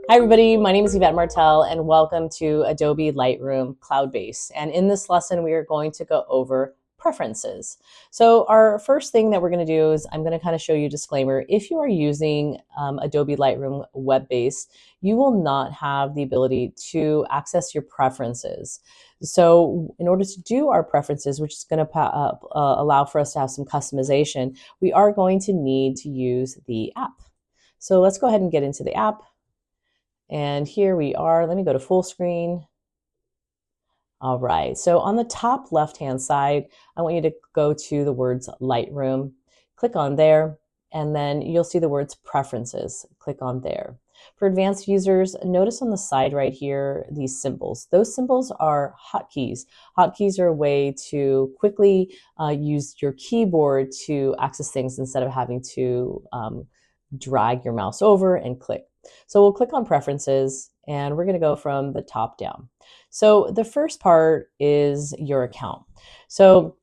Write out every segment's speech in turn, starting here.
Hi everybody, my name is Yvette Martel and welcome to Adobe Lightroom Cloud-Based. And in this lesson, we are going to go over preferences. So our first thing that we're going to do is I'm going to kind of show you a disclaimer. If you are using Adobe Lightroom web-based, you will not have the ability to access your preferences. So in order to do our preferences, which is going to allow for us to have some customization, we are going to need to use the app. So let's go ahead and get into the app. And here we are. Let me go to full screen. All right, so on the top left-hand side, I want you to go to the words Lightroom. Click on there, and then you'll see the words Preferences. Click on there. For advanced users, notice on the side right here, these symbols. Those symbols are hotkeys. Hotkeys are a way to quickly use your keyboard to access things instead of having to drag your mouse over and click. So we'll click on Preferences, and we're going to go from the top down. So the first part is your account. So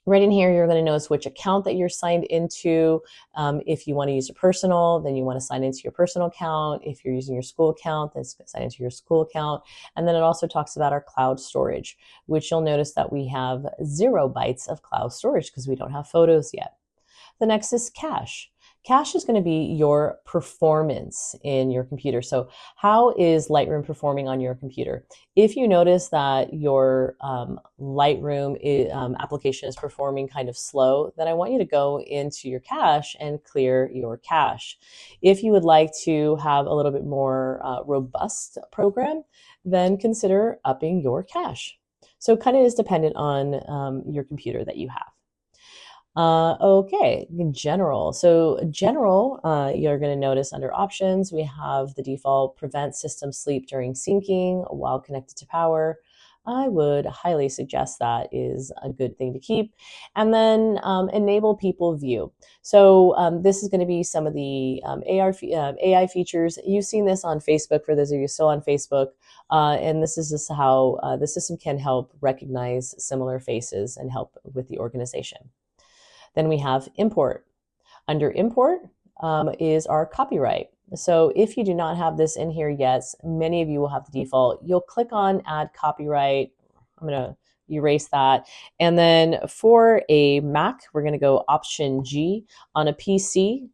right in here, you're going to notice which account that you're signed into. If you want to use a personal, then you want to sign into your personal account. If you're using your school account, then sign into your school account. And then it also talks about our cloud storage, which you'll notice that we have 0 bytes of cloud storage because we don't have photos yet. The next is cache. Cache is going to be your performance in your computer. So how is Lightroom performing on your computer? If you notice that your Lightroom application is performing kind of slow, then I want you to go into your cache and clear your cache. If you would like to have a little bit more robust program, then consider upping your cache. So it kind of is dependent on your computer that you have. Okay, general. So general, you're going to notice under options, we have the default prevent system sleep during syncing while connected to power. I would highly suggest that is a good thing to keep. And then enable people view. So this is going to be some of the AI features. You've seen this on Facebook for those of you still on Facebook. And this is just how the system can help recognize similar faces and help with the organization. Then we have import. Under import is our copyright. So if you do not have this in here yet, many of you will have the default. You'll click on add copyright. I'm going to erase that. And then for a Mac, we're going to go option G. On a PC,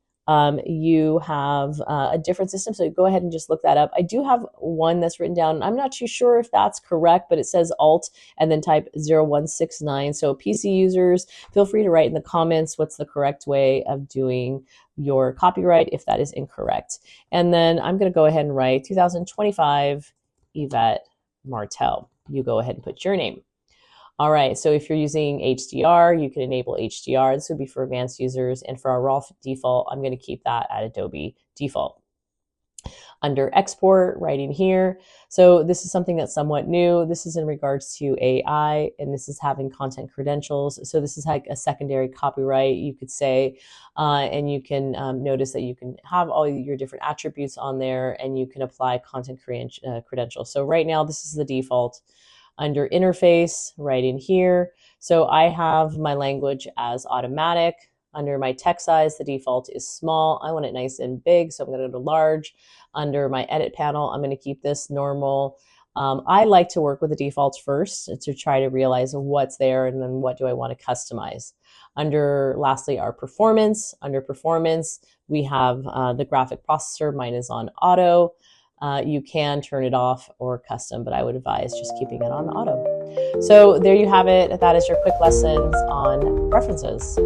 you have a different system. So go ahead and just look that up. I do have one that's written down. I'm not too sure if that's correct, but it says Alt and then type 0169. So PC users, feel free to write in the comments what's the correct way of doing your copyright if that is incorrect. And then I'm going to go ahead and write 2025 Yvette Martel. You go ahead and put your name. All right, so if you're using HDR, you can enable HDR. This would be for advanced users. And for our RAW default, I'm going to keep that at Adobe default. Under export, right in here. So this is something that's somewhat new. This is in regards to AI, and this is having content credentials. So this is like a secondary copyright, you could say, and you can notice that you can have all your different attributes on there, and you can apply content credentials. So right now, this is the default. Under interface, right in here. So I have my language as automatic. Under my text size, the default is small. I want it nice and big, so I'm going to go to large. Under my edit panel, I'm going to keep this normal. I like to work with the defaults first to try to realize what's there and then what do I want to customize. Lastly, our performance. Under performance, we have the graphic processor. Mine is on auto. You can turn it off or custom, but I would advise just keeping it on auto. So there you have it. That is your quick lessons on preferences.